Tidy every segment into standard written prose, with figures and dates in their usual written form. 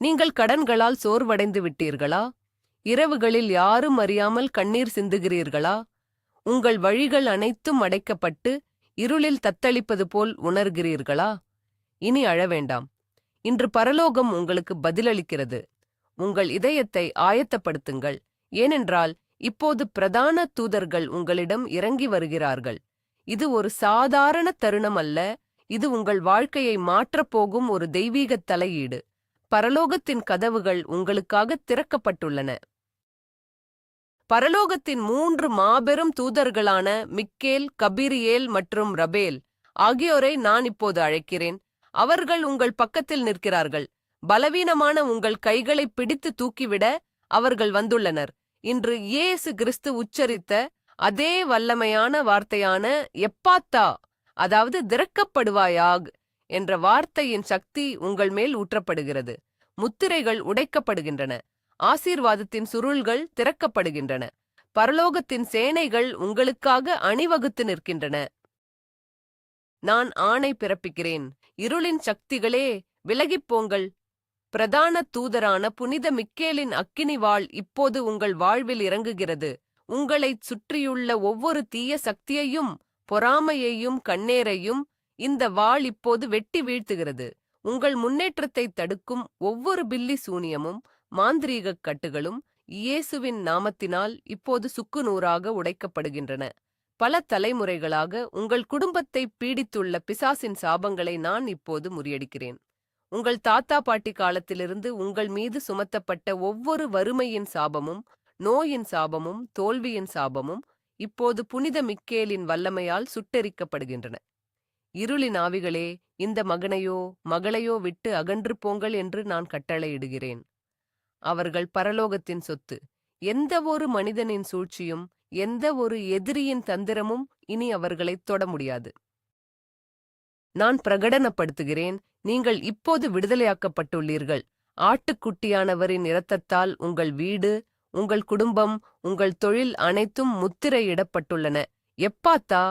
நீங்கள் கடன்களால் சோர்வடைந்து விட்டீர்களா? இரவுகளில் யாரும் அறியாமல் கண்ணீர் சிந்துகிறீர்களா? உங்கள் வழிகள் அனைத்தும் அடைக்கப்பட்டு இருளில் தத்தளிப்பது போல் உணர்கிறீர்களா? இனி அழ வேண்டாம். இன்று பரலோகம் உங்களுக்கு பதிலளிக்கிறது. உங்கள் இதயத்தை ஆயத்தப்படுத்துங்கள். ஏனென்றால் இப்போது பிரதான தூதர்கள் உங்களிடம் இறங்கி வருகிறார்கள். இது ஒரு சாதாரண தருணம் அல்ல, இது உங்கள் வாழ்க்கையை மாற்றப்போகும் ஒரு தெய்வீகத் தலையீடு. பரலோகத்தின் கதவுகள் உங்களுக்காக திறக்கப்பட்டுள்ளன. பரலோகத்தின் 3 மாபெரும் தூதர்களான மிக்கேல், கபிரியேல் மற்றும் ரபேல் ஆகியோரை நான் இப்போது அழைக்கிறேன். அவர்கள் உங்கள் பக்கத்தில் நிற்கிறார்கள். பலவீனமான உங்கள் கைகளை பிடித்து தூக்கிவிட அவர்கள் வந்துள்ளனர். இன்று இயேசு கிறிஸ்து உச்சரித்த அதே வல்லமையான வார்த்தையான எப்பாத்தா, அதாவது திறக்கப்படுவாயாக் என்ற வார்த்தையின் சக்தி உங்கள் மேல் ஊற்றப்படுகிறது. முத்திரைகள் உடைக்கப்படுகின்றன. ஆசீர்வாதத்தின் சுருள்கள் திறக்கப்படுகின்றன. பரலோகத்தின் சேனைகள் உங்களுக்காக அணிவகுத்து நிற்கின்றன. நான் ஆணை பிறப்பிக்கிறேன். இருளின் சக்திகளே, விலகிப்போங்கள். பிரதான தூதரான புனித மிக்கேலின் அக்கினி வாள் இப்போது உங்கள் வாழ்வில் இறங்குகிறது. உங்களைச் சுற்றியுள்ள ஒவ்வொரு தீய சக்தியையும், பொறாமையையும், கண்ணேரையும் இந்த வாள் இப்போது வெட்டி வீழ்த்துகிறது. உங்கள் முன்னேற்றத்தை தடுக்கும் ஒவ்வொரு பில்லி சூனியமும், மாந்திரீகக் கட்டுகளும் இயேசுவின் நாமத்தினால் இப்போது சுக்குநூறாக உடைக்கப்படுகின்றன. பல தலைமுறைகளாக உங்கள் குடும்பத்தை பீடித்துள்ள பிசாசின் சாபங்களை நான் இப்போது முறியடிக்கிறேன். உங்கள் தாத்தா பாட்டி காலத்திலிருந்து உங்கள் மீது சுமத்தப்பட்ட ஒவ்வொரு வறுமையின் சாபமும், நோயின் சாபமும், தோல்வியின் சாபமும் இப்போது புனித மிக்கேலின் வல்லமையால் சுட்டெரிக்கப்படுகின்றன. இருளின் ஆவிகளே, இந்த மகனையோ மகளையோ விட்டு அகன்று போங்கள் என்று நான் கட்டளையிடுகிறேன். அவர்கள் பரலோகத்தின் சொத்து. எந்த ஒரு மனிதனின் சூழ்ச்சியும், எந்த ஒரு எதிரியின் தந்திரமும் இனி அவர்களைத் தொட முடியாது. நான் பிரகடனப்படுத்துகிறேன், நீங்கள் இப்போது விடுதலையாக்கப்பட்டுள்ளீர்கள். ஆட்டுக்குட்டியானவரின் இரத்தத்தால் உங்கள் வீடு, உங்கள் குடும்பம், உங்கள் தொழில் அனைத்தும் முத்திரையிடப்பட்டுள்ளன. எப்பாத்தா,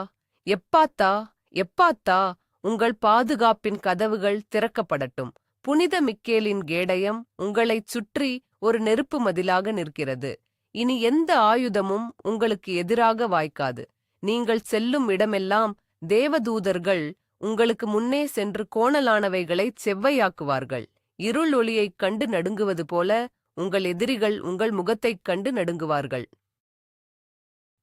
எப்பாத்தா, எப்பாத்தா, உங்கள் பாதுகாப்பின் கதவுகள் திறக்கப்படட்டும். புனித மிக்கேலின் கேடயம் உங்களைச் சுற்றி ஒரு நெருப்பு மதிலாக நிற்கிறது. இனி எந்த ஆயுதமும் உங்களுக்கு எதிராக வாய்க்காது. நீங்கள் செல்லும் இடமெல்லாம் தேவதூதர்கள் உங்களுக்கு முன்னே சென்று கோணலானவைகளைச் செவ்வையாக்குவார்கள். இருள் ஒளியைக் கண்டு நடுங்குவது போல உங்கள் எதிரிகள் உங்கள் முகத்தைக் கண்டு நடுங்குவார்கள்.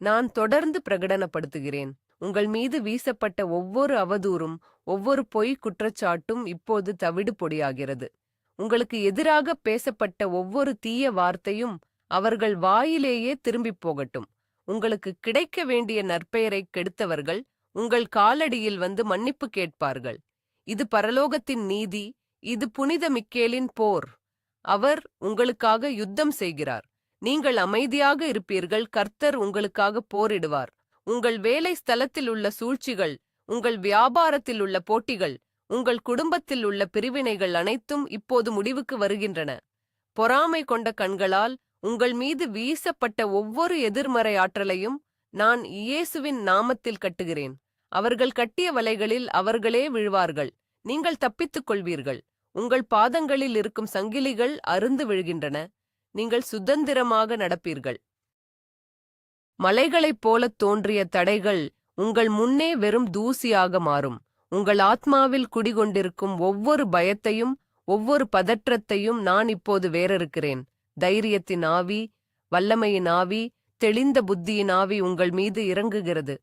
நான் தொடர்ந்து பிரகடனப்படுத்துகிறேன், உங்கள் மீது வீசப்பட்ட ஒவ்வொரு அவதூறும், ஒவ்வொரு பொய் குற்றச்சாட்டும் இப்போது தவிடு பொடியாகிறது. உங்களுக்கு எதிராக பேசப்பட்ட ஒவ்வொரு தீய வார்த்தையும் அவர்கள் வாயிலேயே திரும்பிப் போகட்டும். உங்களுக்கு கிடைக்க வேண்டிய நற்பெயரைக் கெடுத்தவர்கள் உங்கள் காலடியில் வந்து மன்னிப்பு கேட்பார்கள். இது பரலோகத்தின் நீதி, இது புனித மிக்கேலின் போர். அவர் உங்களுக்காக யுத்தம் செய்கிறார். நீங்கள் அமைதியாக இருப்பீர்கள். கர்த்தர் உங்களுக்காக போரிடுவார். உங்கள் வேலை ஸ்தலத்தில் உள்ள சூழ்ச்சிகள், உங்கள் வியாபாரத்தில் உள்ள போட்டிகள், உங்கள் குடும்பத்தில் உள்ள பிரிவினைகள் அனைத்தும் இப்போது முடிவுக்கு வருகின்றன. பொறாமை கொண்ட கண்களால் உங்கள் மீது வீசப்பட்ட ஒவ்வொரு எதிர்மறை ஆற்றலையும் நான் இயேசுவின் நாமத்தில் கட்டுகிறேன். அவர்கள் கட்டிய வலைகளில் அவர்களே விழுவார்கள். நீங்கள் தப்பித்துக் கொள்வீர்கள். உங்கள் பாதங்களில் இருக்கும் சங்கிலிகள் அறுந்து விழுகின்றன. நீங்கள் சுதந்திரமாக நடப்பீர்கள். மலைகளைப் போலத் தோன்றிய தடைகள் உங்கள் முன்னே வெறும் தூசியாக மாறும். உங்கள் ஆத்மாவில் குடிகொண்டிருக்கும் ஒவ்வொரு பயத்தையும், ஒவ்வொரு பதற்றத்தையும் நான் இப்போது வேறறுக்கிறேன். தைரியத்தின் ஆவி, வல்லமையின் ஆவி, தெளிந்த புத்தியின் ஆவி உங்கள் மீது இறங்குகிறது.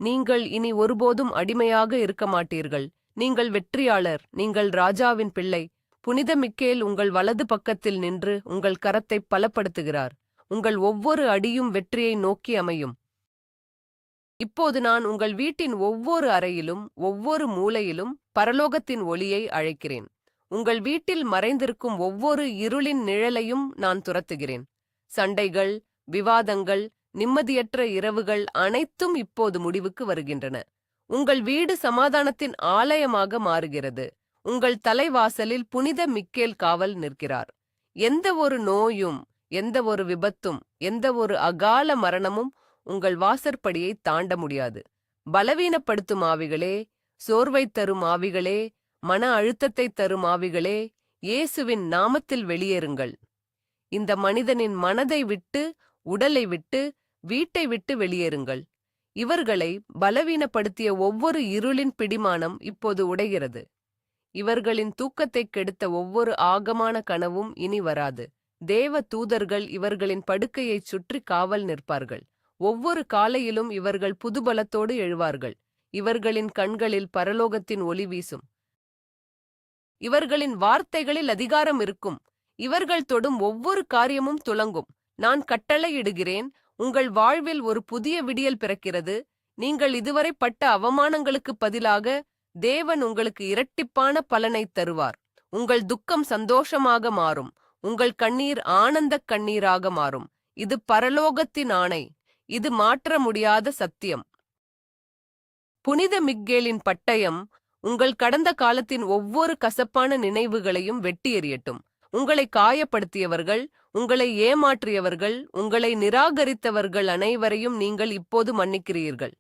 நீங்கள் இனி ஒருபோதும் அடிமையாக இருக்க மாட்டீர்கள். நீங்கள் வெற்றியாளர். நீங்கள் ராஜாவின் பிள்ளை. புனித மிக்கேல் உங்கள் வலது பக்கத்தில் நின்று உங்கள் கரத்தை பலப்படுத்துகிறார். உங்கள் ஒவ்வொரு அடியும் வெற்றியை நோக்கி அமையும். இப்போது நான் உங்கள் வீட்டின் ஒவ்வொரு அறையிலும், ஒவ்வொரு மூலையிலும் பரலோகத்தின் ஒளியை அழைக்கிறேன். உங்கள் வீட்டில் மறைந்திருக்கும் ஒவ்வொரு இருளின் நிழலையும் நான் துரத்துகிறேன். சண்டைகள், விவாதங்கள், நிம்மதியற்ற இரவுகள் அனைத்தும் இப்போது முடிவுக்கு வருகின்றன. உங்கள் வீடு சமாதானத்தின் ஆலயமாக மாறுகிறது. உங்கள் தலைவாசலில் புனித மிக்கேல் காவல் நிற்கிறார். எந்த ஒரு நோயும், எந்த ஒரு விபத்தும், எந்த ஒரு அகால மரணமும் உங்கள் வாசற்படியை தாண்ட முடியாது. பலவீனப்படுத்தும் ஆவிகளே, சோர்வைத் தரும் ஆவிகளே, மன அழுத்தத்தை தரும் ஆவிகளே, இயேசுவின் நாமத்தில் வெளியேறுங்கள். இந்த மனிதனின் மனதை விட்டு, உடலை விட்டு, வீட்டை விட்டு வெளியேறுங்கள். இவர்களை பலவீனப்படுத்திய ஒவ்வொரு இருளின் பிடிமானம் இப்போது உடைகிறது. இவர்களின் தூக்கத்தைக் கெடுத்த ஒவ்வொரு ஆகமான கனவும் இனி வராது. தேவ தூதர்கள் இவர்களின் படுக்கையைச் சுற்றி காவல் நிற்பார்கள். ஒவ்வொரு காலையிலும் இவர்கள் புதுபலத்தோடு எழுவார்கள். இவர்களின் கண்களில் பரலோகத்தின் ஒளி வீசும். இவர்களின் வார்த்தைகளில் அதிகாரம் இருக்கும். இவர்கள் தொடும் ஒவ்வொரு காரியமும் துலங்கும். நான் கட்டளையிடுகிறேன், உங்கள் வாழ்வில் ஒரு புதிய விடியல் பிறக்கிறது. நீங்கள் இதுவரை பட்ட அவமானங்களுக்குப் பதிலாக தேவன் உங்களுக்கு இரட்டிப்பான பலனைத் தருவார். உங்கள் துக்கம் சந்தோஷமாக மாறும். உங்கள் கண்ணீர் ஆனந்தக் கண்ணீராக மாறும். இது பரலோகத்தின் ஆணை. இது மாற்ற முடியாத சத்தியம். புனித மிக்கேலின் பட்டயம் உங்கள் கடந்த காலத்தின் ஒவ்வொரு கசப்பான நினைவுகளையும் வெட்டி எறியட்டும். உங்களை காயப்படுத்தியவர்கள், உங்களை ஏமாற்றியவர்கள், உங்களை நிராகரித்தவர்கள் அனைவரையும் நீங்கள் இப்போது மன்னிக்கிறீர்கள்.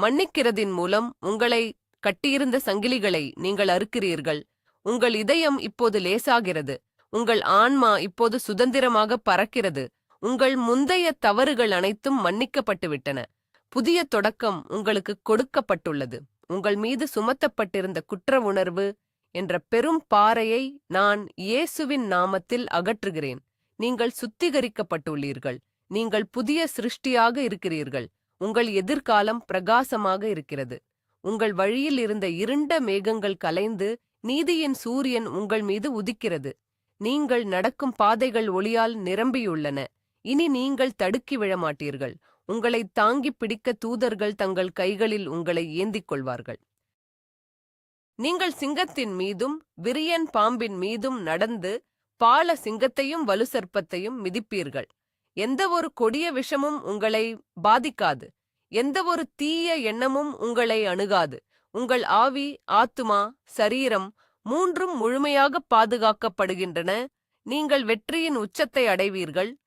மன்னிக்கிறதின் மூலம் உங்களை கட்டியிருந்த சங்கிலிகளை நீங்கள் அறுக்கிறீர்கள். உங்கள் இதயம் இப்போது லேசாகிறது. உங்கள் ஆன்மா இப்போது சுதந்திரமாக பறக்கிறது. உங்கள் முந்தைய தவறுகள் அனைத்தும் மன்னிக்கப்பட்டுவிட்டன. புதிய தொடக்கம் உங்களுக்கு கொடுக்கப்பட்டுள்ளது. உங்கள் மீது சுமத்தப்பட்டிருந்த குற்ற உணர்வு என்ற பெரும் பாறையை நான் இயேசுவின் நாமத்தில் அகற்றுகிறேன். நீங்கள் சுத்திகரிக்கப்பட்டுள்ளீர்கள். நீங்கள் புதிய சிருஷ்டியாக இருக்கிறீர்கள். உங்கள் எதிர்காலம் பிரகாசமாக இருக்கிறது. உங்கள் வழியில் இருந்த இருண்ட மேகங்கள் கலைந்து நீதியின் சூரியன் உங்கள் மீது உதிக்கிறது. நீங்கள் நடக்கும் பாதைகள் ஒளியால் நிரம்பியுள்ளன. இனி நீங்கள் தடுக்கி விழமாட்டீர்கள். உங்களை தாங்கிப் பிடிக்க தூதர்கள் தங்கள் கைகளில் உங்களை ஏந்திக் கொள்வார்கள். நீங்கள் சிங்கத்தின் மீதும் விரியன் பாம்பின் மீதும் நடந்து பால சிங்கத்தையும் வலுசர்ப்பத்தையும் மிதிப்பீர்கள். எந்த ஒரு கொடிய விஷமும் உங்களை பாதிக்காது. எந்த ஒரு தீய எண்ணமும் உங்களை அணுகாது. உங்கள் ஆவி, ஆத்துமா, சரீரம் மூன்றும் முழுமையாக பாதுகாக்கப்படுகின்றன. நீங்கள் வெற்றியின் உச்சத்தை அடைவீர்கள்.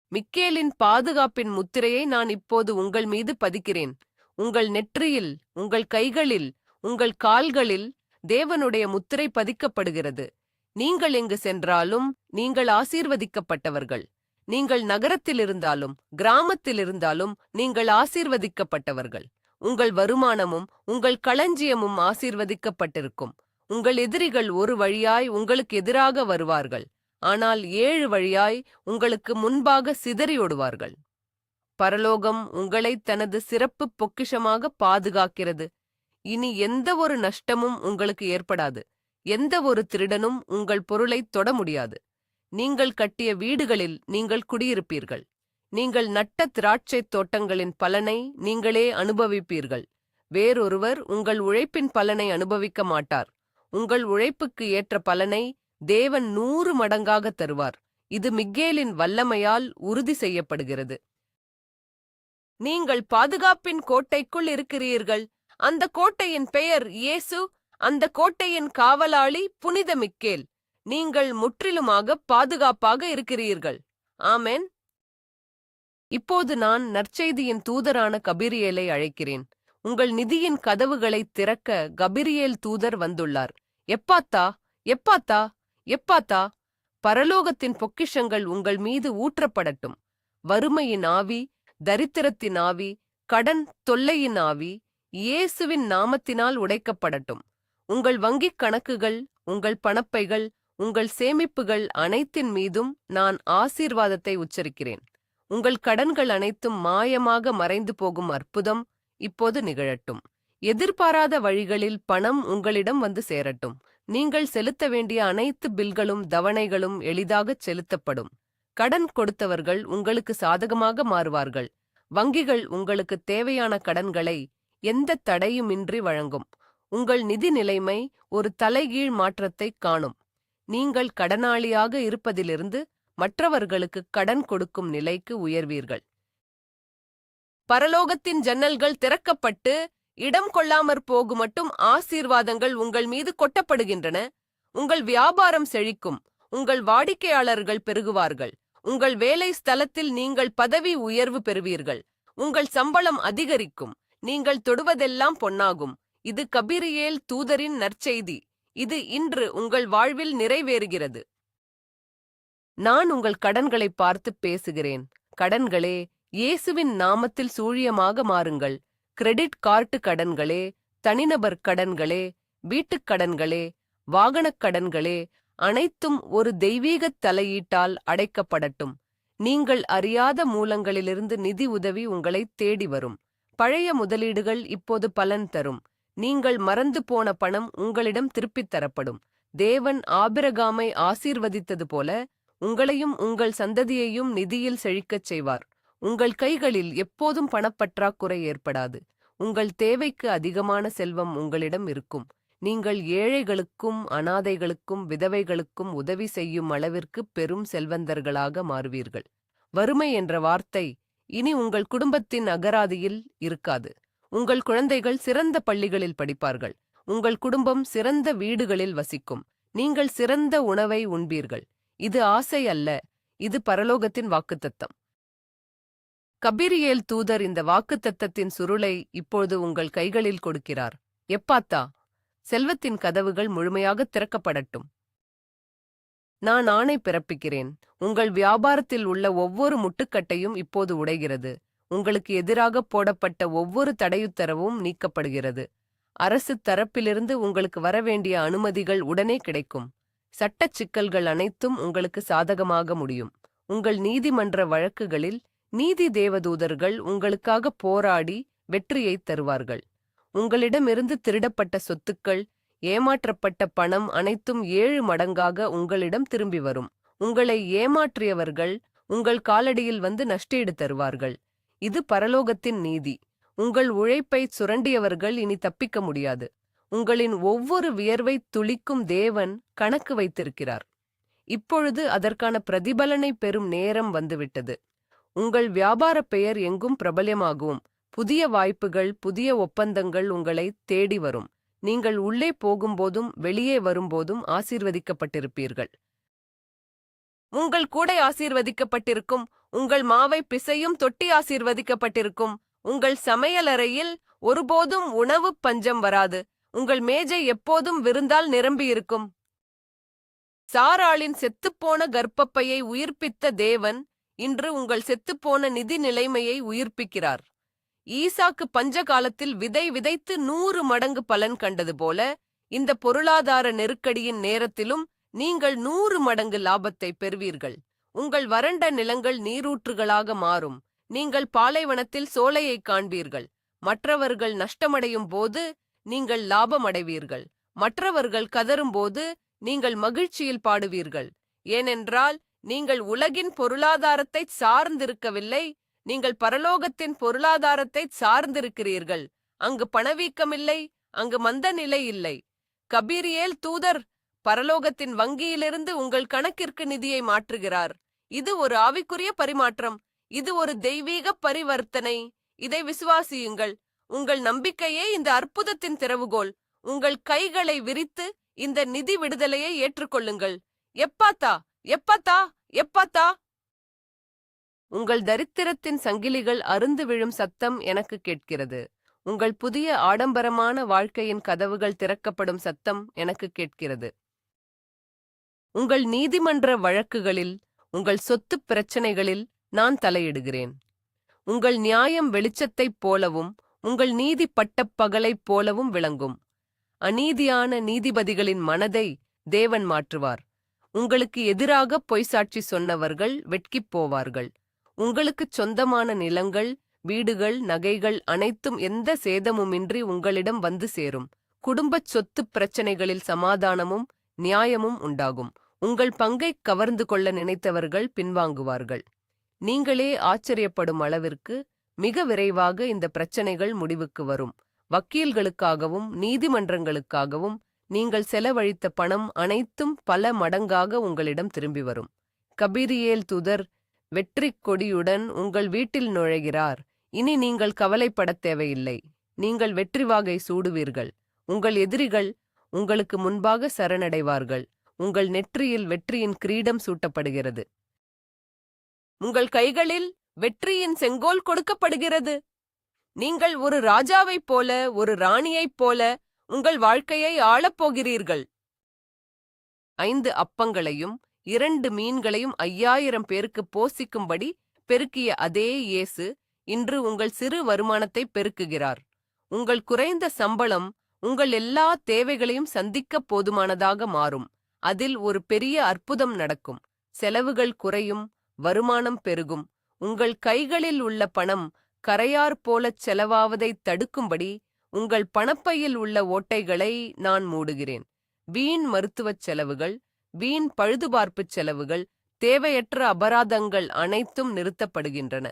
மிக்கேலின் பாதுகாப்பின் முத்திரையை நான் இப்போது உங்கள் மீது பதிக்கிறேன். உங்கள் நெற்றியில், உங்கள் கைகளில், உங்கள் கால்களில் தேவனுடைய முத்திரை பதிக்கப்படுகிறது. நீங்கள் எங்கு சென்றாலும் நீங்கள் ஆசீர்வதிக்கப்பட்டவர்கள். நீங்கள் நகரத்தில் இருந்தாலும் கிராமத்தில் இருந்தாலும் நீங்கள் ஆசீர்வதிக்கப்பட்டவர்கள். உங்கள் வருமானமும் உங்கள் களஞ்சியமும் ஆசீர்வதிக்கப்பட்டிருக்கும். உங்கள் எதிரிகள் ஒரு வழியாய் உங்களுக்கு எதிராக வருவார்கள், ஆனால் 7 வழியாய் உங்களுக்கு முன்பாக சிதறியோடுவார்கள். பரலோகம் உங்களை தனது சிறப்பு பொக்கிஷமாக பாதுகாக்கிறது. இனி எந்த ஒரு நஷ்டமும் உங்களுக்கு ஏற்படாது. எந்த ஒரு திருடனும் உங்கள் பொருளை தொட முடியாது. நீங்கள் கட்டிய வீடுகளில் நீங்கள் குடியிருப்பீர்கள். நீங்கள் நட்ட திராட்சைத் தோட்டங்களின் பலனை நீங்களே அனுபவிப்பீர்கள். வேறொருவர் உங்கள் உழைப்பின் பலனை அனுபவிக்க மாட்டார். உங்கள் உழைப்புக்கு ஏற்ற பலனை தேவன் 100 மடங்காக தருவார். இது மிக்கேலின் வல்லமையால் உறுதி செய்யப்படுகிறது. நீங்கள் பாதுகாப்பின் கோட்டைக்குள் இருக்கிறீர்கள். அந்த கோட்டையின் பெயர் இயேசு. அந்த கோட்டையின் காவலாளி புனித மிக்கேல். நீங்கள் முற்றிலுமாக பாதுகாப்பாக இருக்கிறீர்கள். ஆமென். இப்போது நான் நற்செய்தியின் தூதரான கபிரியேலை அழைக்கிறேன். உங்கள் நிதியின் கதவுகளைத் திறக்க கபிரியேல் தூதர் வந்துள்ளார். எப்பாத்தா, எப்பாத்தா, எப்பாத்தா. பரலோகத்தின் பொக்கிஷங்கள் உங்கள் மீது ஊற்றப்படட்டும். வறுமையின் ஆவி, தரித்திரத்தின் ஆவி, கடன் தொல்லையின் ஆவி இயேசுவின் நாமத்தினால் உடைக்கப்படட்டும். உங்கள் வங்கிக் கணக்குகள், உங்கள் பணப்பைகள், உங்கள் சேமிப்புகள் அனைத்தின் மீதும் நான் ஆசீர்வாதத்தை உச்சரிக்கிறேன். உங்கள் கடன்கள் அனைத்தும் மாயமாக மறைந்து போகும் அற்புதம் இப்போது நிகழட்டும். எதிர்பாராத வழிகளில் பணம் உங்களிடம் வந்து சேரட்டும். நீங்கள் செலுத்த வேண்டிய அனைத்து பில்களும் தவணைகளும் எளிதாகச் செலுத்தப்படும். கடன் கொடுத்தவர்கள் உங்களுக்கு சாதகமாக மாறுவார்கள். வங்கிகள் உங்களுக்கு தேவையான கடன்களை எந்த தடையுமின்றி வழங்கும். உங்கள் நிதி நிலைமை ஒரு தலைகீழ் மாற்றத்தைக் காணும். நீங்கள் கடனாளியாக இருப்பதிலிருந்து மற்றவர்களுக்கு கடன் கொடுக்கும் நிலைக்கு உயர்வீர்கள். பரலோகத்தின் ஜன்னல்கள் திறக்கப்பட்டு இடம் கொள்ளாமற் போகுமட்டும் ஆசீர்வாதங்கள் உங்கள் மீது கொட்டப்படுகின்றன. உங்கள் வியாபாரம் செழிக்கும். உங்கள் வாடிக்கையாளர்கள் பெருகுவார்கள். உங்கள் வேலை ஸ்தலத்தில் நீங்கள் பதவி உயர்வு பெறுவீர்கள். உங்கள் சம்பளம் அதிகரிக்கும். நீங்கள் தொடுவதெல்லாம் பொன்னாகும். இது கபிரியேல் தூதரின் நற்செய்தி. இது இன்று உங்கள் வாழ்வில் நிறைவேறுகிறது. நான் உங்கள் கடன்களை பார்த்து பேசுகிறேன். கடன்களே, இயேசுவின் நாமத்தில் சூழியமாக மாறுங்கள். கிரெடிட் கார்டு கடன்களே, தனிநபர் கடன்களே, வீட்டுக் கடன்களே, வாகனக் கடன்களே, அனைத்தும் ஒரு தெய்வீகத் தலையீட்டால் அடைக்கப்படட்டும். நீங்கள் அறியாத மூலங்களிலிருந்து நிதி உதவி உங்களைத் தேடி வரும். பழைய முதலீடுகள் இப்போது பலன் தரும். நீங்கள் மறந்து போன பணம் உங்களிடம் திருப்பித் தரப்படும். தேவன் ஆபிரகாமை ஆசீர்வதித்தது போல உங்களையும் உங்கள் சந்ததியையும் நிதியில் செழிக்கச் செய்வார். உங்கள் கைகளில் எப்போதும் பணப்பற்றாக்குறை ஏற்படாது. உங்கள் தேவைக்கு அதிகமான செல்வம் உங்களிடம் இருக்கும். நீங்கள் ஏழைகளுக்கும் அனாதைகளுக்கும் விதவைகளுக்கும் உதவி செய்யும் அளவிற்கு பெரும் செல்வந்தர்களாக மாறுவீர்கள். வறுமை என்ற வார்த்தை இனி உங்கள் குடும்பத்தின் அகராதியில் இருக்காது. உங்கள் குழந்தைகள் சிறந்த பள்ளிகளில் படிப்பார்கள். உங்கள் குடும்பம் சிறந்த வீடுகளில் வசிக்கும். நீங்கள் சிறந்த உணவை உண்பீர்கள். இது ஆசை அல்ல, இது பரலோகத்தின் வாக்குத்தத்தம். கபிரியேல் தூதர் இந்த வாக்குத்தத்தத்தின் சுருளை இப்போது உங்கள் கைகளில் கொடுக்கிறார். எப்பாத்தா, செல்வத்தின் கதவுகள் முழுமையாக திறக்கப்படட்டும். நான் ஆணை பிறப்பிக்கிறேன். உங்கள் வியாபாரத்தில் உள்ள ஒவ்வொரு முட்டுக்கட்டையும் இப்போது உடைகிறது. உங்களுக்கு எதிராக போடப்பட்ட ஒவ்வொரு தடையுத்தரவும் நீக்கப்படுகிறது. அரசு தரப்பிலிருந்து உங்களுக்கு வரவேண்டிய அனுமதிகள் உடனே கிடைக்கும். சட்டச் சிக்கல்கள் அனைத்தும் உங்களுக்கு சாதகமாக முடியும். உங்கள் நீதிமன்ற வழக்குகளில் நீதி தேவதூதர்கள் உங்களுக்காக போராடி வெற்றியைத் தருவார்கள். உங்களிடமிருந்து திருடப்பட்ட சொத்துக்கள், ஏமாற்றப்பட்ட பணம் அனைத்தும் 7 மடங்காக உங்களிடம் திரும்பி வரும். உங்களை ஏமாற்றியவர்கள் உங்கள் காலடியில் வந்து நஷ்டஈடு தருவார்கள். இது பரலோகத்தின் நீதி. உங்கள் உழைப்பை சுரண்டியவர்கள் இனி தப்பிக்க முடியாது. உங்களின் ஒவ்வொரு வியர்வை துளிக்கும் தேவன் கணக்கு வைத்திருக்கிறார். இப்பொழுது அதற்கான பிரதிபலனை பெறும் நேரம் வந்துவிட்டது. உங்கள் வியாபார பெயர் எங்கும் பிரபல்யமாகும். புதிய வாய்ப்புகள், புதிய ஒப்பந்தங்கள் உங்களை தேடி வரும். நீங்கள் உள்ளே போகும்போதும் வெளியே வரும்போதும் ஆசீர்வதிக்கப்பட்டிருப்பீர்கள். உங்கள் கூடை ஆசீர்வதிக்கப்பட்டிருக்கும். உங்கள் மாவை பிசையும் தொட்டி ஆசீர்வதிக்கப்பட்டிருக்கும். உங்கள் சமையலறையில் ஒருபோதும் உணவு பஞ்சம் வராது. உங்கள் மேஜை எப்போதும் விருந்தால் நிரம்பியிருக்கும். சாராளின் செத்துப்போன கர்ப்பப்பையை உயிர்ப்பித்த தேவன் இன்று உங்கள் செத்துப்போன நிதி நிலைமையை உயிர்ப்பிக்கிறார். ஈசாக்கு பஞ்ச காலத்தில் விதை விதைத்து 100 மடங்கு பலன் கண்டது போல இந்த பொருளாதார நெருக்கடியின் நேரத்திலும் நீங்கள் 100 மடங்கு லாபத்தை பெறுவீர்கள். உங்கள் வறண்ட நிலங்கள் நீரூற்றுகளாக மாறும். நீங்கள் பாலைவனத்தில் சோலையை காண்பீர்கள். மற்றவர்கள் நஷ்டமடையும் போது நீங்கள் லாபமடைவீர்கள். மற்றவர்கள் கதறும்போது நீங்கள் மகிழ்ச்சியில் பாடுவீர்கள். ஏனென்றால் நீங்கள் உலகின் பொருளாதாரத்தை சார்ந்திருக்கவில்லை, நீங்கள் பரலோகத்தின் பொருளாதாரத்தை சார்ந்திருக்கிறீர்கள். அங்கு பணவீக்கமில்லை, அங்கு மந்த நிலை இல்லை. கபிரியேல் தூதர் பரலோகத்தின் வங்கியிலிருந்து உங்கள் கணக்கிற்கு நிதியை மாற்றுகிறார். இது ஒரு ஆவிக்குரிய பரிமாற்றம். இது ஒரு தெய்வீக பரிவர்த்தனை. இதை விசுவாசியுங்கள். உங்கள் நம்பிக்கையே இந்த அற்புதத்தின் திறவுகோல். உங்கள் கைகளை விரித்து இந்த நிதி விடுதலையை ஏற்றுக்கொள்ளுங்கள். எப்பாத்தா, எப்பாத்தா, எப்பாத்தா. உங்கள் தரித்திரத்தின் சங்கிலிகள் அருந்து விழும் சத்தம் எனக்கு கேட்கிறது. உங்கள் புதிய ஆடம்பரமான வாழ்க்கையின் கதவுகள் திறக்கப்படும் சத்தம் எனக்கு கேட்கிறது. உங்கள் நீதிமன்ற வழக்குகளில், உங்கள் சொத்து பிரச்சனைகளில் நான் தலையிடுகிறேன். உங்கள் நியாயம் வெளிச்சத்தைப் போலவும் உங்கள் நீதி பட்டப்பகலைப் போலவும் விளங்கும். அநீதியான நீதிபதிகளின் மனதை தேவன் மாற்றுவார். உங்களுக்கு எதிராக பொய்சாட்சி சொன்னவர்கள் வெட்கிப் போவார்கள். உங்களுக்குச் சொந்தமான நிலங்கள், வீடுகள், நகைகள் அனைத்தும் எந்த சேதமுமின்றி உங்களிடம் வந்து சேரும். குடும்பச் சொத்து பிரச்சனைகளில் சமாதானமும் நியாயமும் உண்டாகும். உங்கள் பங்கைக் கவர்ந்து கொள்ள நினைத்தவர்கள் பின்வாங்குவார்கள். நீங்களே ஆச்சரியப்படும் அளவிற்கு மிக விரைவாக இந்த பிரச்சனைகள் முடிவுக்கு வரும். வக்கீல்களுக்காகவும் நீதிமன்றங்களுக்காகவும் நீங்கள் செலவழித்த பணம் அனைத்தும் பல மடங்காக உங்களிடம் திரும்பி வரும். கபிரியேல் தூதர் வெற்றிக் கொடியுடன் உங்கள் வீட்டில் நுழைகிறார். இனி நீங்கள் கவலைப்படத் தேவையில்லை. நீங்கள் வெற்றி வாகை சூடுவீர்கள். உங்கள் எதிரிகள் உங்களுக்கு முன்பாக சரணடைவார்கள். உங்கள் நெற்றியில் வெற்றியின் கிரீடம் சூட்டப்படுகிறது. உங்கள் கைகளில் வெற்றியின் செங்கோல் கொடுக்கப்படுகிறது. நீங்கள் ஒரு ராஜாவைப் போல, ஒரு ராணியைப் போல உங்கள் வாழ்க்கையை ஆளப்போகிறீர்கள். 5 அப்பங்களையும் 2 மீன்களையும் 5000 பேருக்கு போசிக்கும்படி பெருக்கிய அதே இயேசு இன்று உங்கள் சிறு வருமானத்தை பெருக்குகிறார். உங்கள் குறைந்த சம்பளம் உங்கள் எல்லா தேவைகளையும் சந்திக்க போதுமானதாக மாறும். அதில் ஒரு பெரிய அற்புதம் நடக்கும். செலவுகள் குறையும், வருமானம் பெருகும். உங்கள் கைகளில் உள்ள பணம் கரையார் போலச் செலவாவதைத் தடுக்கும்படி உங்கள் பணப்பையில் உள்ள ஓட்டைகளை நான் மூடுகிறேன். வீண் மருத்துவச் செலவுகள், வீண் பழுதுபார்ப்புச் செலவுகள், தேவையற்ற அபராதங்கள் அனைத்தும் நிறுத்தப்படுகின்றன.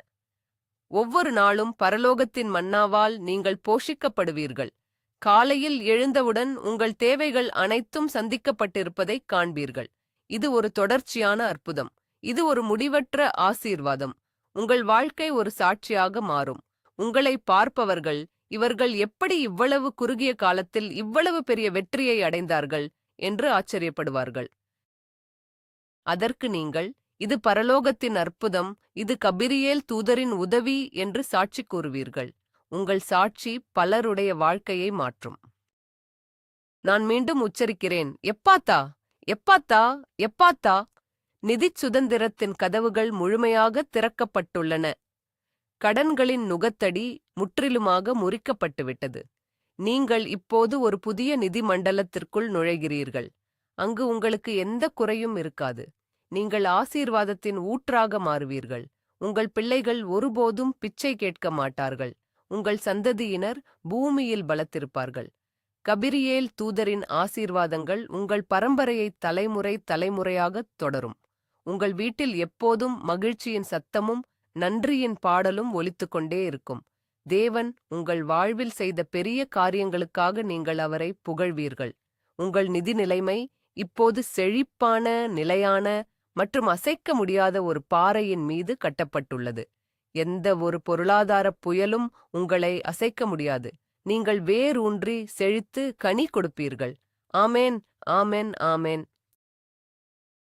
ஒவ்வொரு நாளும் பரலோகத்தின் மன்னாவால் நீங்கள் போஷிக்கப்படுவீர்கள். காலையில் எழுந்தவுடன் உங்கள் தேவைகள் அனைத்தும் சந்திக்கப்பட்டிருப்பதைக் காண்பீர்கள். இது ஒரு தொடர்ச்சியான அற்புதம். இது ஒரு முடிவற்ற ஆசீர்வாதம். உங்கள் வாழ்க்கை ஒரு சாட்சியாக மாறும். உங்களை பார்ப்பவர்கள், இவர்கள் எப்படி இவ்வளவு குறுகிய காலத்தில் இவ்வளவு பெரிய வெற்றியை அடைந்தார்கள் என்று ஆச்சரியப்படுவார்கள். அதற்கு நீங்கள், இது பரலோகத்தின் அற்புதம், இது கபிரியேல் தூதரின் உதவி என்று சாட்சி கூறுவீர்கள். உங்கள் சாட்சி பலருடைய வாழ்க்கையை மாற்றும். நான் மீண்டும் உச்சரிக்கிறேன், எப்பாத்தா, எப்பாத்தா, எப்பாத்தா. நிதிச் சுதந்திரத்தின் கதவுகள் முழுமையாக திறக்கப்பட்டுள்ளன. கடன்களின் நுகத்தடி முற்றிலுமாக முறிக்கப்பட்டுவிட்டது. நீங்கள் இப்போது ஒரு புதிய நிதி மண்டலத்திற்குள் நுழைகிறீர்கள். அங்கு உங்களுக்கு எந்த குறையும் இருக்காது. நீங்கள் ஆசீர்வாதத்தின் ஊற்றாக மாறுவீர்கள். உங்கள் பிள்ளைகள் ஒருபோதும் பிச்சை கேட்க மாட்டார்கள். உங்கள் சந்ததியினர் பூமியில் பலத்திருப்பார்கள். கபிரியேல் தூதரின் ஆசீர்வாதங்கள் உங்கள் பரம்பரையை தலைமுறை தலைமுறையாகத் தொடரும். உங்கள் வீட்டில் எப்போதும் மகிழ்ச்சியின் சத்தமும் நன்றியின் பாடலும் ஒலித்துக்கொண்டே இருக்கும். தேவன் உங்கள் வாழ்வில் செய்த பெரிய காரியங்களுக்காக நீங்கள் அவரை புகழ்வீர்கள். உங்கள் நிதி நிலைமை இப்போது செழிப்பான, நிலையான மற்றும் அசைக்க முடியாத ஒரு பாறையின் மீது கட்டப்பட்டுள்ளது. எந்த ஒரு பொருளாதார புயலும் உங்களை அசைக்க முடியாது. நீங்கள் வேரூன்றி செழித்து கனி கொடுப்பீர்கள். ஆமேன், ஆமேன், ஆமேன்.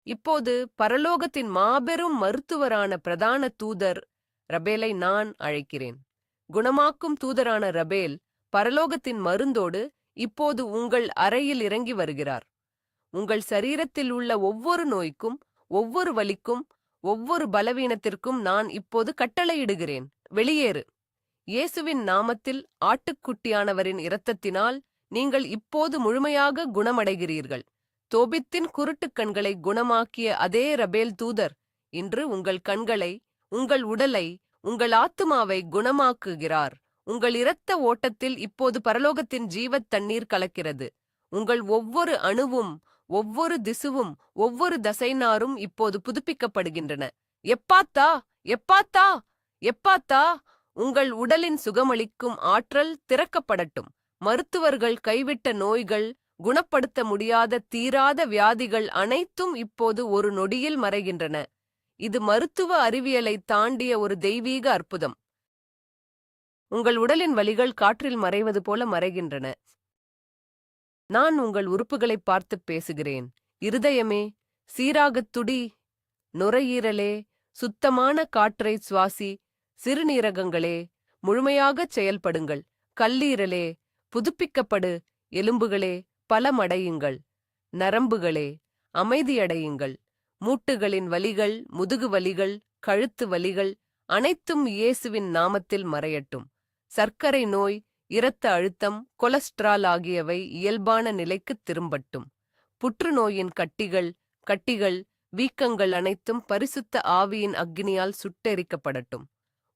இப்போது பரலோகத்தின் மாபெரும் மருத்துவரான பிரதான தூதர் ரபேலை நான் அழைக்கிறேன். குணமாக்கும் தூதரான ரபேல் பரலோகத்தின் மருந்தோடு இப்போது உங்கள் அறையில் இறங்கி வருகிறார். உங்கள் சரீரத்தில் உள்ள ஒவ்வொரு நோய்க்கும், ஒவ்வொரு வலிக்கும், ஒவ்வொரு பலவீனத்திற்கும் நான் இப்போது கட்டளையிடுகிறேன், வெளியேறு. இயேசுவின் நாமத்தில் ஆட்டுக்குட்டியானவரின் இரத்தத்தினால் நீங்கள் இப்போது முழுமையாக குணமடைகிறீர்கள். தோபித்தின் குருட்டுக் கண்களை குணமாக்கிய அதே ரபேல் தூதர் இன்று உங்கள் கண்களை, உங்கள் உடலை, உங்கள் ஆத்துமாவை குணமாக்குகிறார். உங்கள் இரத்த ஓட்டத்தில் இப்போது பரலோகத்தின் ஜீவத் தண்ணீர் கலக்கிறது. உங்கள் ஒவ்வொரு அணுவும், ஒவ்வொரு திசுவும், ஒவ்வொரு தசைநாரும் இப்போது புதுப்பிக்கப்படுகின்றன. எப்பாத்தா, எப்பாத்தா, எப்பாத்தா. உங்கள் உடலின் சுகமளிக்கும் ஆற்றல் திறக்கப்படட்டும். மருத்துவர்கள் கைவிட்ட நோய்கள், குணப்படுத்த முடியாத தீராத வியாதிகள் அனைத்தும் இப்போது ஒரு நொடியில் மறைகின்றன. இது மருத்துவ அறிவியலை தாண்டிய ஒரு தெய்வீக அற்புதம். உங்கள் உடலின் வலிகள் காற்றில் மறைவது போல மறைகின்றன. நான் உங்கள் உறுப்புகளைப் பார்த்துப் பேசுகிறேன். இருதயமே, சீராகத் துடி. நுரையீரலே, சுத்தமான காற்றை சுவாசி. சிறுநீரகங்களே, முழுமையாகச் செயல்படுங்கள். கல்லீரலே, புதுப்பிக்கப்படு. எலும்புகளே, பலமடையுங்கள். நரம்புகளே, அமைதியடையுங்கள். மூட்டுகளின் வலிகள், முதுகு வலிகள், கழுத்து வலிகள் அனைத்தும் இயேசுவின் நாமத்தில் மறையட்டும். சர்க்கரை நோய், இரத்த அழுத்தம், கொலஸ்ட்ரால் ஆகியவை இயல்பான நிலைக்குத் திரும்பட்டும். புற்றுநோயின் கட்டிகள், வீக்கங்கள் அனைத்தும் பரிசுத்த ஆவியின் அக்கினியால் சுட்டெரிக்கப்படட்டும்.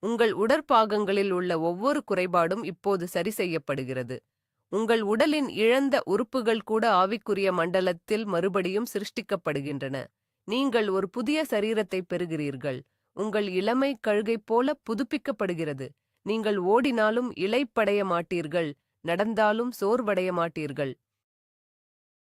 உங்கள் உடற்பாகங்களில் உள்ள ஒவ்வொரு குறைபாடும் இப்போது சரி செய்யப்படுகிறது. உங்கள் உடலின் இழந்த உறுப்புகள் கூட ஆவிக்குரிய மண்டலத்தில் மறுபடியும் சிருஷ்டிக்கப்படுகின்றன. நீங்கள் ஒரு புதிய சரீரத்தை பெறுகிறீர்கள். உங்கள் இளமை கழுகை போல புதுப்பிக்கப்படுகிறது. நீங்கள் ஓடினாலும் இளைப்படைய மாட்டீர்கள், நடந்தாலும் சோர்வடைய மாட்டீர்கள்.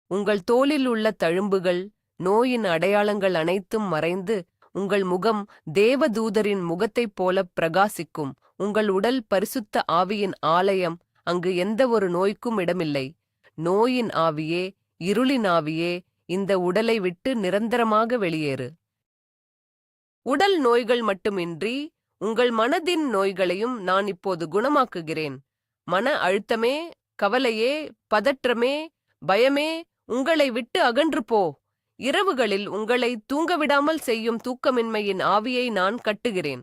உங்கள் தோலில் உள்ள தழும்புகள், நோயின் அடையாளங்கள் அனைத்தும் மறைந்து உங்கள் முகம் தேவதூதரின் முகத்தைப் போல பிரகாசிக்கும். உங்கள் உடல் பரிசுத்த ஆவியின் ஆலயம். அங்கு எந்த ஒரு நோய்க்கும் இடமில்லை. நோயின் ஆவியே, இருளின் ஆவியே, இந்த உடலை விட்டு நிரந்தரமாக வெளியேறு. உடல் நோய்கள் மட்டுமின்றி உங்கள் மனதின் நோய்களையும் நான் இப்போது குணமாக்குகிறேன். மன அழுத்தமே, கவலையே, பதற்றமே, பயமே உங்களை விட்டு அகன்று போ. இரவுகளில் உங்களை தூங்கவிடாமல் செய்யும் தூக்கமின்மையின் ஆவியை நான் கட்டுகிறேன்.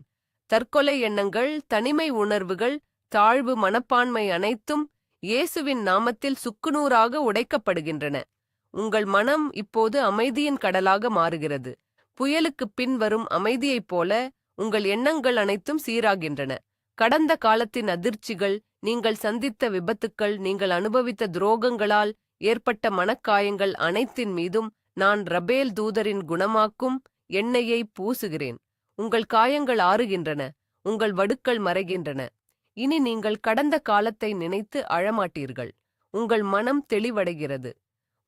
தற்கொலை எண்ணங்கள், தனிமை உணர்வுகள், தாழ்வு மனப்பான்மை அனைத்தும் இயேசுவின் நாமத்தில் சுக்குநூறாக உடைக்கப்படுகின்றன. உங்கள் மனம் இப்போது அமைதியின் கடலாக மாறுகிறது. புயலுக்குப் பின் வரும் அமைதியைப் போல உங்கள் எண்ணங்கள் அனைத்தும் சீராகின்றன. கடந்த காலத்தின் அதிர்ச்சிகள், நீங்கள் சந்தித்த விபத்துக்கள், நீங்கள் அனுபவித்த துரோகங்களால் ஏற்பட்ட மனக்காயங்கள் அனைத்தின் மீதும் நான் ரபேல் தூதரின் குணமாக்கும் எண்ணெயை பூசுகிறேன். உங்கள் காயங்கள் ஆறுகின்றன, உங்கள் வடுக்கள் மறைகின்றன. இனி நீங்கள் கடந்த காலத்தை நினைத்து அழமாட்டீர்கள். உங்கள் மனம் தெளிவடைகிறது.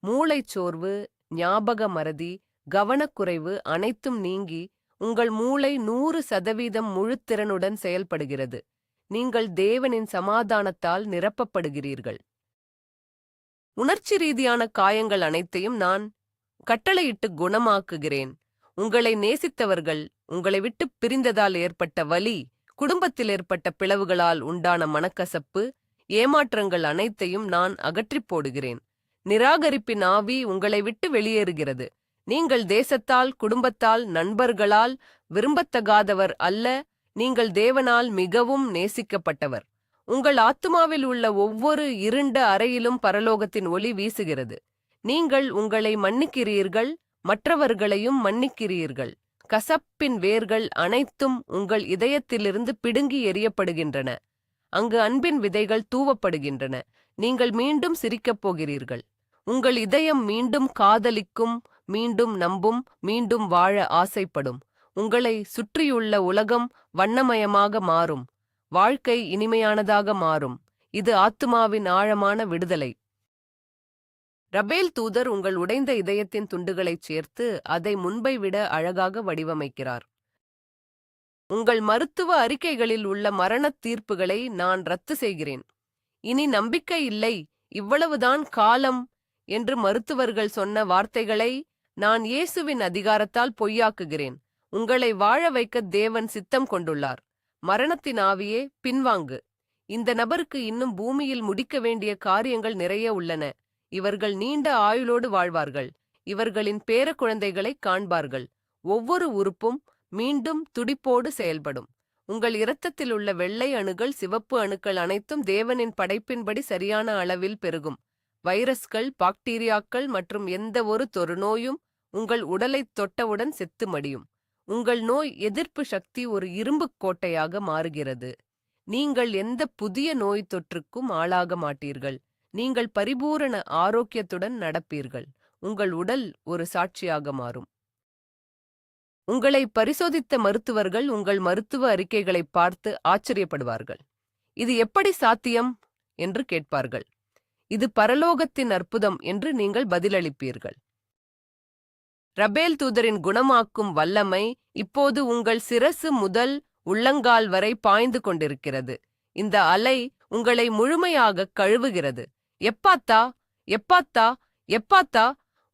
மூளைச்சோர்வு, ஞாபக மறதி, கவனக்குறைவு அனைத்தும் நீங்கி உங்கள் மூளை 100% முழுத்திறனுடன் செயல்படுகிறது. நீங்கள் தேவனின் சமாதானத்தால் நிரப்பப்படுகிறீர்கள். உணர்ச்சி ரீதியான காயங்கள் அனைத்தையும் நான் கட்டளையிட்டு குணமாக்குகிறேன். உங்களை நேசித்தவர்கள் உங்களை விட்டு பிரிந்ததால் ஏற்பட்ட வலி, குடும்பத்தில் ஏற்பட்ட பிளவுகளால் உண்டான மனக்கசப்பு, ஏமாற்றங்கள் அனைத்தையும் நான் அகற்றிப் போடுகிறேன். நிராகரிப்பின் ஆவி உங்களை விட்டு வெளியேறுகிறது. நீங்கள் தேசத்தால், குடும்பத்தால், நண்பர்களால் விரும்பத்தகாதவர் அல்ல. நீங்கள் தேவனால் மிகவும் நேசிக்கப்பட்டவர். உங்கள் ஆத்துமாவில் உள்ள ஒவ்வொரு இருண்ட அறையிலும் பரலோகத்தின் ஒளி வீசுகிறது. நீங்கள் உங்களை மன்னிக்கிறீர்கள், மற்றவர்களையும் மன்னிக்கிறீர்கள். கசப்பின் வேர்கள் அனைத்தும் உங்கள் இதயத்திலிருந்து பிடுங்கி எறியப்படுகின்றன. அங்கு அன்பின் விதைகள் தூவப்படுகின்றன. நீங்கள் மீண்டும் சிரிக்கப் போகிறீர்கள். உங்கள் இதயம் மீண்டும் காதலிக்கும், மீண்டும் நம்பும், மீண்டும் வாழ ஆசைப்படும். உங்களை சுற்றியுள்ள உலகம் வண்ணமயமாக மாறும். வாழ்க்கை இனிமையானதாக மாறும். இது ஆத்துமாவின் ஆழமான விடுதலை. ரபேல் தூதர் உங்கள் உடைந்த இதயத்தின் துண்டுகளைச் சேர்த்து அதை முன்பை விட அழகாக வடிவமைக்கிறார். உங்கள் மருத்துவ அறிக்கைகளில் உள்ள மரணத் தீர்ப்புகளை நான் ரத்து செய்கிறேன். இனி நம்பிக்கை இல்லை, இவ்வளவுதான் காலம் என்று மருத்துவர்கள் சொன்ன வார்த்தைகளை நான் இயேசுவின் அதிகாரத்தால் பொய்யாக்குகிறேன். உங்களை வாழ வைக்க தேவன் சித்தம் கொண்டுள்ளார். மரணத்தின் ஆவியே, பின்வாங்கு. இந்த நபருக்கு இன்னும் பூமியில் முடிக்க வேண்டிய காரியங்கள் நிறைய உள்ளன. இவர்கள் நீண்ட ஆயுளோடு வாழ்வார்கள். இவர்களின் பேர குழந்தைகளை காண்பார்கள். ஒவ்வொரு உறுப்பும் மீண்டும் துடிப்போடு செயல்படும். உங்கள் இரத்தத்தில் உள்ள வெள்ளை அணுகள், சிவப்பு அணுக்கள் அனைத்தும் தேவனின் படைப்பின்படி சரியான அளவில் பெருகும். வைரஸ்கள், பாக்டீரியாக்கள் மற்றும் எந்த ஒரு தொழுநோயும் உங்கள் உடலைத் தொட்டவுடன் செத்து மடியும். உங்கள் நோய் எதிர்ப்பு சக்தி ஒரு இரும்புக் கோட்டையாக மாறுகிறது. நீங்கள் எந்த புதிய நோய் தொற்றுக்கும் ஆளாக மாட்டீர்கள். நீங்கள் பரிபூரண ஆரோக்கியத்துடன் நடப்பீர்கள். உங்கள் உடல் ஒரு சாட்சியாக மாறும். உங்களை பரிசோதித்த மருத்துவர்கள் உங்கள் மருத்துவ அறிக்கைகளை பார்த்து ஆச்சரியப்படுவார்கள். இது எப்படி சாத்தியம் என்று கேட்பார்கள். இது பரலோகத்தின் அற்புதம் என்று நீங்கள் பதிலளிப்பீர்கள். ரபேல் தூதரின் குணமாக்கும் வல்லமை இப்போது உங்கள் சிரசு முதல் உள்ளங்கால் வரை பாய்ந்து கொண்டிருக்கிறது. இந்த அலை உங்களை முழுமையாக கழுவுகிறது. எப்பாத்தா, எப்பாத்தா, எப்பாத்தா!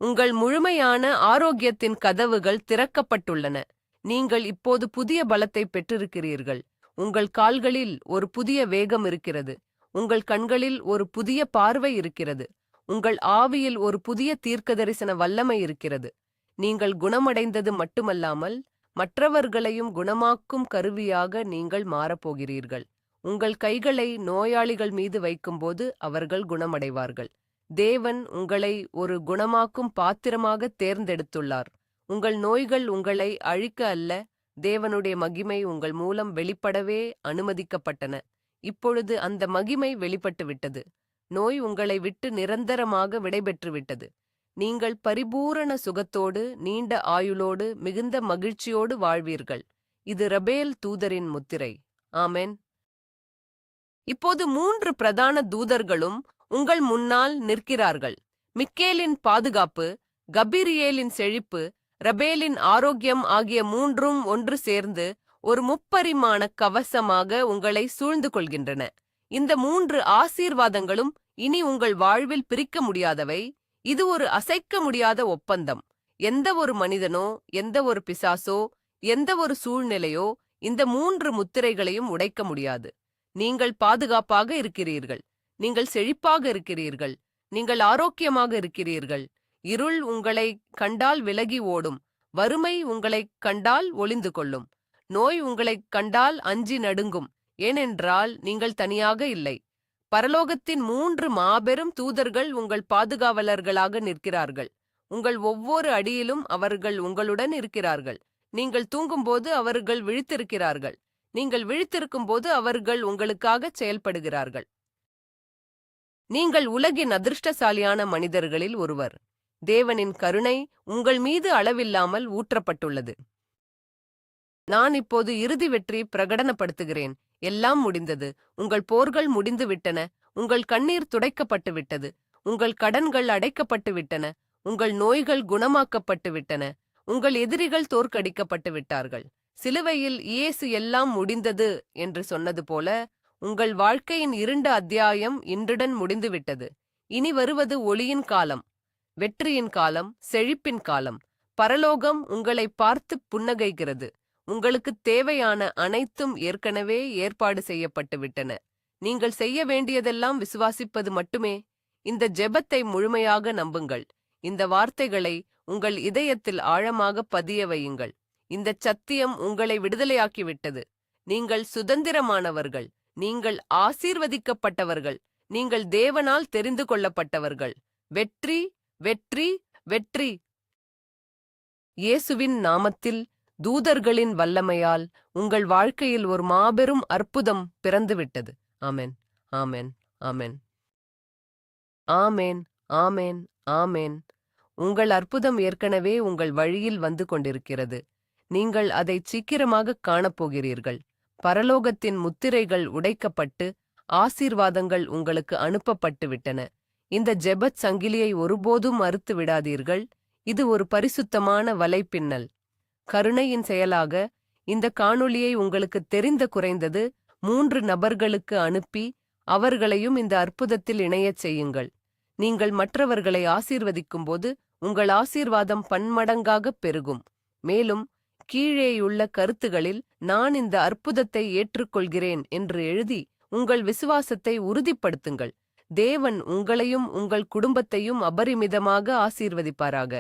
உங்கள் முழுமையான ஆரோக்கியத்தின் கதவுகள் திறக்கப்பட்டுள்ளன. நீங்கள் இப்போது புதிய பலத்தை பெற்றிருக்கிறீர்கள். உங்கள் கால்களில் ஒரு புதிய வேகம் இருக்கிறது. உங்கள் கண்களில் ஒரு புதிய பார்வை இருக்கிறது. உங்கள் ஆவியில் ஒரு புதிய தீர்க்கதரிசன வல்லமை இருக்கிறது. நீங்கள் குணமடைந்தது மட்டுமல்லாமல் மற்றவர்களையும் குணமாக்கும் கருவியாக நீங்கள் மாறப்போகிறீர்கள். உங்கள் கைகளை நோயாளிகள் மீது வைக்கும்போது அவர்கள் குணமடைவார்கள். தேவன் உங்களை ஒரு குணமாக்கும் பாத்திரமாக தேர்ந்தெடுத்துள்ளார். உங்கள் நோய்கள் உங்களை அழிக்க அல்ல, தேவனுடைய மகிமை உங்கள் மூலம் வெளிப்படவே அனுமதிக்கப்பட்டன. இப்பொழுது அந்த மகிமை வெளிப்பட்டுவிட்டது. நோய் உங்களை விட்டு நிரந்தரமாக விடைபெற்றுவிட்டது. நீங்கள் பரிபூரண சுகத்தோடு, நீண்ட ஆயுளோடு, மிகுந்த மகிழ்ச்சியோடு வாழ்வீர்கள். இது ரபேல் தூதரின் முத்திரை. ஆமென். இப்போது 3 பிரதான தூதர்களும் உங்கள் முன்னால் நிற்கிறார்கள். மிக்கேலின் பாதுகாப்பு, கபிரியேலின் செழிப்பு, ரபேலின் ஆரோக்கியம் ஆகிய 3ம் ஒன்று சேர்ந்து ஒரு முப்பரிமாண கவசமாக உங்களை சூழ்ந்து கொள்கின்றன. இந்த 3 ஆசீர்வாதங்களும் இனி உங்கள் வாழ்வில் பிரிக்க முடியாதவை. இது ஒரு அசைக்க முடியாத ஒப்பந்தம். எந்த ஒரு மனிதனோ, எந்த ஒரு பிசாசோ, எந்த ஒரு சூழ்நிலையோ இந்த 3 முத்திரைகளையும் உடைக்க முடியாது. நீங்கள் பாதுகாப்பாக இருக்கிறீர்கள். நீங்கள் செழிப்பாக இருக்கிறீர்கள். நீங்கள் ஆரோக்கியமாக இருக்கிறீர்கள். இருள் உங்களை கண்டால் விலகி ஓடும். வறுமை உங்களைக் கண்டால் ஒளிந்து கொள்ளும். நோய் உங்களைக் கண்டால் அஞ்சி நடுங்கும். ஏனென்றால் நீங்கள் தனியாக இல்லை. பரலோகத்தின் 3 மாபெரும் தூதர்கள் உங்கள் பாதுகாவலர்களாக நிற்கிறார்கள். உங்கள் ஒவ்வொரு அடியிலும் அவர்கள் உங்களுடன் இருக்கிறார்கள். நீங்கள் தூங்கும்போது அவர்கள் விழித்திருக்கிறார்கள். நீங்கள் விழித்திருக்கும்போது அவர்கள் உங்களுக்காக செயல்படுகிறார்கள். நீங்கள் உலகின் அதிர்ஷ்டசாலியான மனிதர்களில் ஒருவர். தேவனின் கருணை உங்கள் மீது அளவில்லாமல் ஊற்றப்பட்டுள்ளது. நான் இப்போது இறுதி வெற்றி பிரகடனப்படுத்துகிறேன். எல்லாம் முடிந்தது. உங்கள் போர்கள் முடிந்து விட்டன. உங்கள் கண்ணீர் துடைக்கப்பட்டு விட்டது. உங்கள் கடன்கள் அடைக்கப்பட்டு விட்டன. உங்கள் நோய்கள் குணமாக்கப்பட்டு விட்டன. உங்கள் எதிரிகள் தோற்கடிக்கப்பட்டு விட்டார்கள். சிலுவையில் இயேசு எல்லாம் முடிந்தது என்று சொன்னது போல உங்கள் வாழ்க்கையின் இருண்ட அத்தியாயம் இன்றுடன் முடிந்துவிட்டது. இனி வருவது ஒளியின் காலம், வெற்றியின் காலம், செழிப்பின் காலம். பரலோகம் உங்களை பார்த்து புன்னகைக்கிறது. உங்களுக்கு தேவையான அனைத்தும் ஏற்கனவே ஏற்பாடு செய்யப்பட்டு விட்டன. நீங்கள் செய்ய வேண்டியதெல்லாம் விசுவாசிப்பது மட்டுமே. இந்த ஜெபத்தை முழுமையாக நம்புங்கள். இந்த வார்த்தைகளை உங்கள் இதயத்தில் ஆழமாக பதிய வையுங்கள். இந்த சத்தியம் உங்களை விடுதலையாக்கிவிட்டது. நீங்கள் சுதந்திரமானவர்கள். நீங்கள் ஆசீர்வதிக்கப்பட்டவர்கள். நீங்கள் தேவனால் தெரிந்து கொள்ளப்பட்டவர்கள். வெற்றி, வெற்றி, வெற்றி. இயேசுவின் நாமத்தில் தூதர்களின் வல்லமையால் உங்கள் வாழ்க்கையில் ஒரு மாபெரும் அற்புதம் பிறந்துவிட்டது. ஆமென், ஆமென், ஆமென். ஆமென், ஆமென், ஆமென். உங்கள் அற்புதம் ஏற்கனவே உங்கள் வழியில் வந்து கொண்டிருக்கிறது. நீங்கள் அதை சீக்கிரமாக காணப்போகிறீர்கள். பரலோகத்தின் முத்திரைகள் உடைக்கப்பட்டு ஆசீர்வாதங்கள் உங்களுக்கு அனுப்பப்பட்டு விட்டன. இந்த ஜெபச் சங்கிலியை ஒருபோதும் மறுத்து விடாதீர்கள். இது ஒரு பரிசுத்தமான வலைப்பின்னல். கருணையின் செயலாக இந்த காணொளியை உங்களுக்கு தெரிந்த குறைந்தது 3 நபர்களுக்கு அனுப்பி அவர்களையும் இந்த அற்புதத்தில் இணையச் செய்யுங்கள். நீங்கள் மற்றவர்களை ஆசீர்வதிக்கும்போது உங்கள் ஆசீர்வாதம் பன்மடங்காகப் பெருகும். மேலும் கீழேயுள்ள கருத்துகளில் நான் இந்த அற்புதத்தை ஏற்றுக்கொள்கிறேன் என்று எழுதி உங்கள் விசுவாசத்தை உறுதிப்படுத்துங்கள். தேவன் உங்களையும் உங்கள் குடும்பத்தையும் அபரிமிதமாக ஆசீர்வதிப்பாராக.